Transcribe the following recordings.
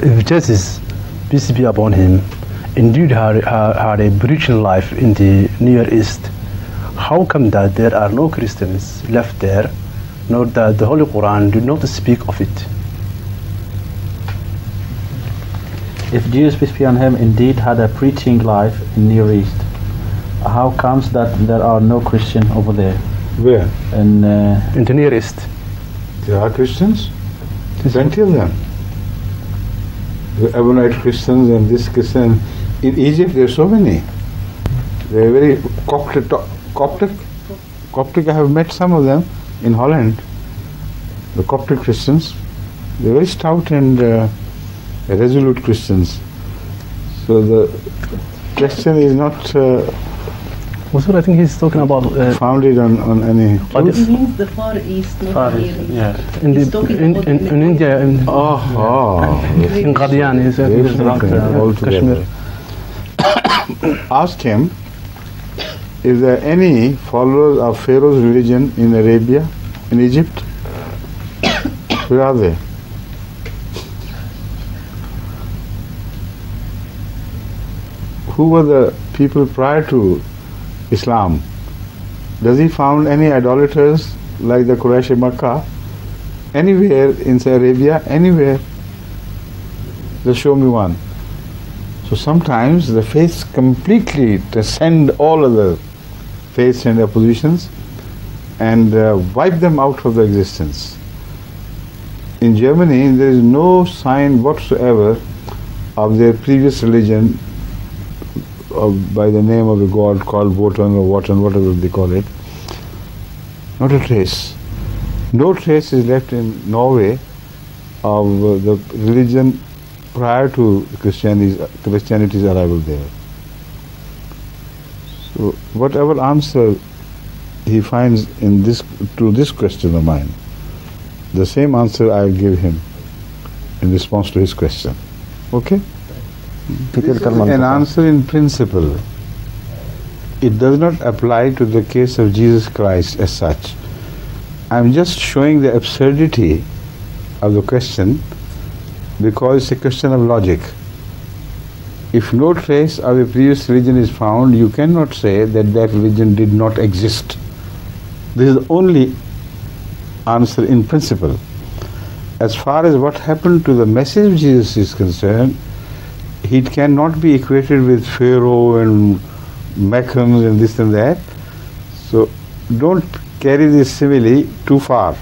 If Jesus, peace be upon him, indeed had a preaching life in the Near East, how come that there are no Christians left there, nor that the Holy Quran did not speak of it? If Jesus, peace be on him, indeed had a preaching life in Near East, how comes that there are no Christians over there? Where? In the Near East. There are Christians? Plenty of them. The Ammonite Christians and this Christian. In Egypt there are so many. They are very Coptic. I have met some of them in Holland. The Coptic Christians. They are very stout and resolute Christians. So the question is not I think he's talking about founded on any. It means the Far East, not Near East. Yeah. In India. In Qadian, he said altogether. Kashmir. Ask him, is there any followers of Pharaoh's religion in Arabia, in Egypt? Where are they? Who were the people prior to Islam? Does he found any idolaters like the Quraysh Makkah? Anywhere in Arabia? Anywhere? Just show me one. So sometimes the faiths completely transcend all other faiths and oppositions and wipe them out of the existence. In Germany, there is no sign whatsoever of their previous religion by the name of a god called Wotan or Wotan, whatever they call it. Not a trace. No trace is left in Norway of the religion prior to Christianity's arrival there. So whatever answer he finds in to this question of mine, the same answer I will give him in response to his question. Okay? This is an answer in principle. It does not apply to the case of Jesus Christ as such. I am just showing the absurdity of the question because it's a question of logic. If no trace of a previous religion is found, you cannot say that religion did not exist. This is the only answer in principle. As far as what happened to the message of Jesus is concerned, it cannot be equated with Pharaoh and Meccans and this and that. So don't carry this simile too far.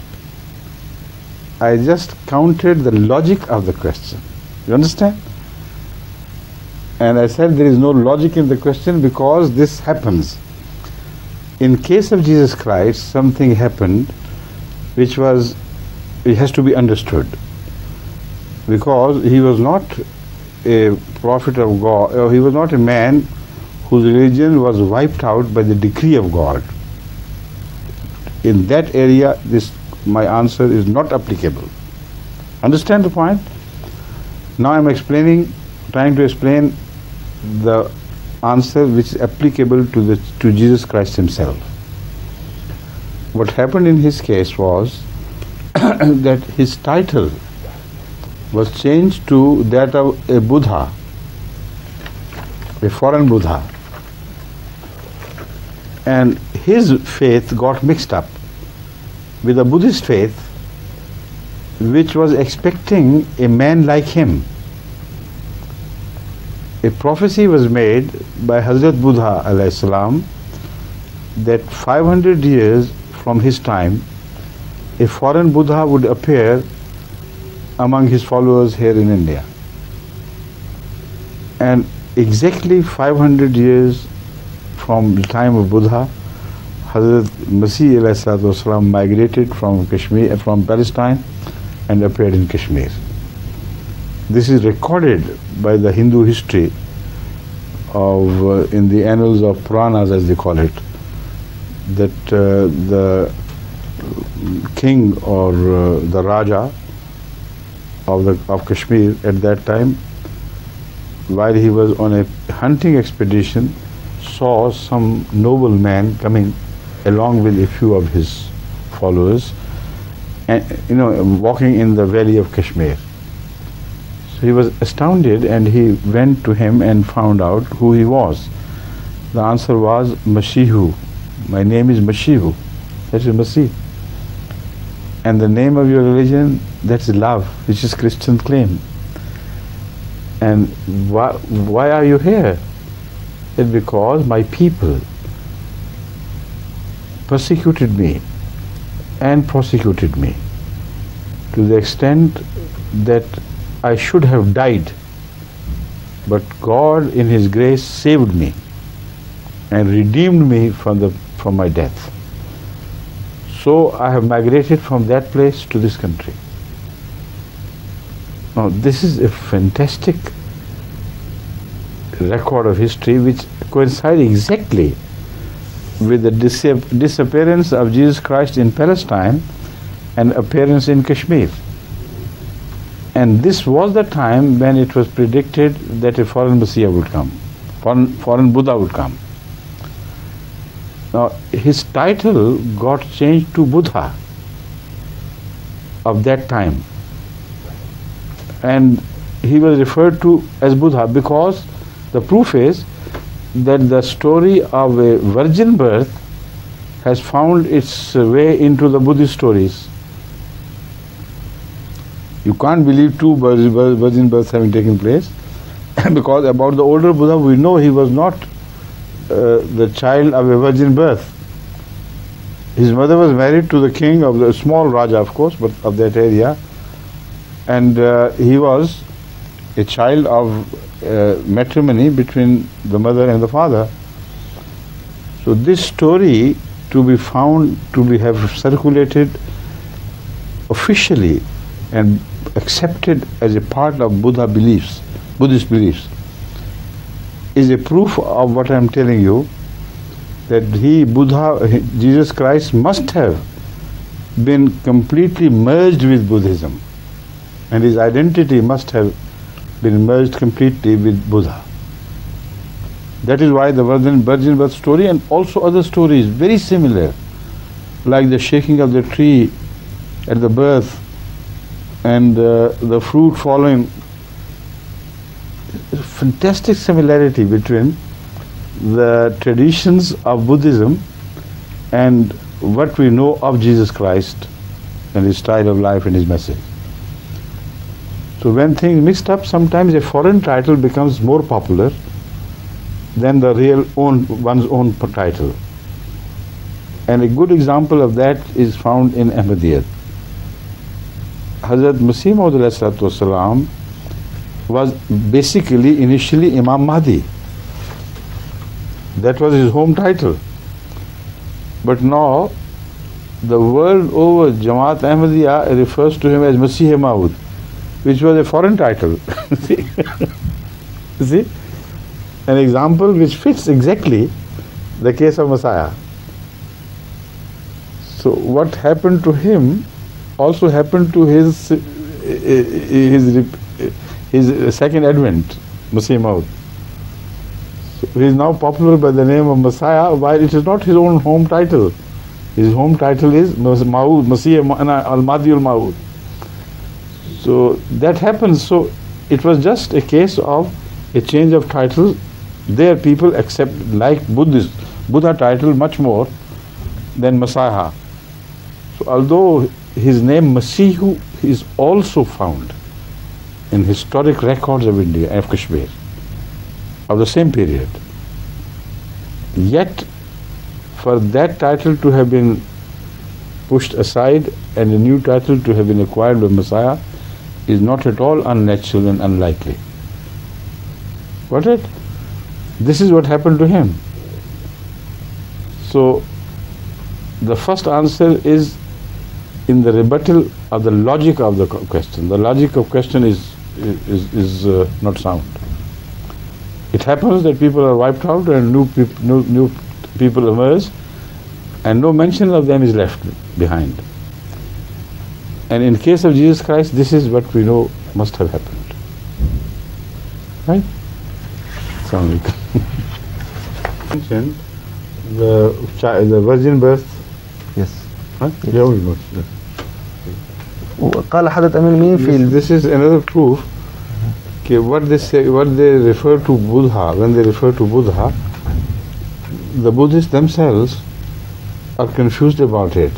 I just counted the logic of the question. You understand? And I said there is no logic in the question because this happens. In case of Jesus Christ, something happened which has to be understood. Because he was not a prophet of God, or he was not a man whose religion was wiped out by the decree of God. In that area, my answer is not applicable. Understand the point? Now I am trying to explain the answer which is applicable to Jesus Christ himself. What happened in his case was that his title was changed to that of a Buddha, a foreign Buddha. And his faith got mixed up with the Buddhist faith, which was expecting a man like him. A prophecy was made by Hazrat Buddha alayhi salam that 500 years from his time, a foreign Buddha would appear among his followers here in India. And exactly 500 years from the time of Buddha, Hazrat Masih alayhi salatu wasalam migrated from Palestine and appeared in Kashmir. This is recorded by the Hindu history in the annals of Puranas, as they call it, that the king or the Raja of Kashmir at that time, while he was on a hunting expedition, saw some noble man coming along with a few of his followers, and walking in the valley of Kashmir. So he was astounded, and he went to him and found out who he was. The answer was Mashihu. My name is Mashihu. That is Masih. And the name of your religion, that's love, which is Christian claim. And why are you here? It's because my people persecuted me and prosecuted me to the extent that I should have died, but God in His grace saved me and redeemed me from my death. So I have migrated from that place to this country. Now this is a fantastic record of history which coincides exactly with the disappearance of Jesus Christ in Palestine and appearance in Kashmir. And this was the time when it was predicted that a foreign Messiah would come, foreign Buddha would come. Now his title got changed to Buddha of that time, and he was referred to as Buddha because the proof is that the story of a virgin birth has found its way into the Buddhist stories. You can't believe two virgin births having taken place because about the older Buddha we know he was not the child of a virgin birth. His mother was married to the king of the small Raja, of course, but of that area, and he was a child of matrimony between the mother and the father. So this story to be found to have circulated officially and accepted as a part of Buddhist beliefs, is a proof of what I am telling you, that Jesus Christ must have been completely merged with Buddhism, and his identity must have been merged completely with Buddha. That is why the virgin birth story and also other stories very similar, like the shaking of the tree at the birth and the fruit following. Fantastic similarity between the traditions of Buddhism and what we know of Jesus Christ and his style of life and his message. So when things mixed up, sometimes a foreign title becomes more popular than the real one's own title. And a good example of that is found in Ahmadiyyat. Hazrat Masih Maud alayhi salatu wasalam was basically initially Imam Mahdi. That was his home title. But now the world over Jamaat Ahmadiyya refers to him as Masih Maud, which was a foreign title. See? An example which fits exactly the case of Messiah. So what happened to him also happened to his second advent, Masih Maud. So he is now popular by the name of Messiah, while it is not his own home title. His home title is Maud, Masih al-Mahdi al-Maud. So that happens. So it was just a case of a change of title. There people accept, like Buddha title much more than Messiah. So although his name Masihu is also found in historic records of India and of Kashmir of the same period, yet for that title to have been pushed aside and a new title to have been acquired by Messiah is not at all unnatural and unlikely. Got it? This is what happened to him. So the first answer is in the rebuttal of the logic of the question. The logic of question is not sound. It happens that people are wiped out and new people emerge, and no mention of them is left behind. And in case of Jesus Christ, this is what we know must have happened. Right? Assalamu alaikum. Mentioned the virgin birth. Yes. Huh? Yeah, we got. وقال حضرة أمير المؤمنين في This is another proof Okay, what they refer to Buddha, when they refer to Buddha, the Buddhists themselves are confused about it.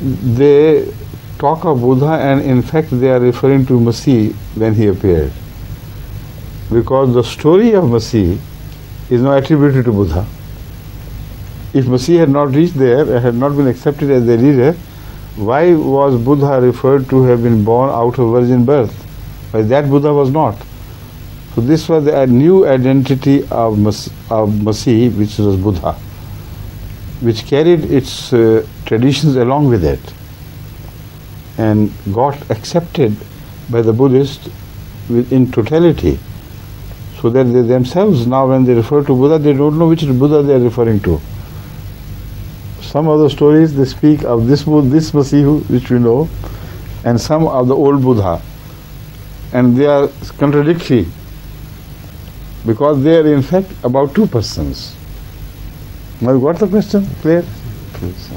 They talk of Buddha and in fact they are referring to Masih when he appeared. Because the story of Masih is now attributed to Buddha. If Masih had not reached there, had not been accepted as the leader, why was Buddha referred to have been born out of virgin birth? Why that Buddha was not? So this was a new identity of Masih, which was Buddha, which carried its traditions along with it and got accepted by the Buddhists in totality. So that they themselves now, when they refer to Buddha, they don't know which Buddha they are referring to. Some of the stories they speak of this Masih which we know, and some of the old Buddha, and they are contradictory because they are in fact about two persons. Now you got the question clear? Please.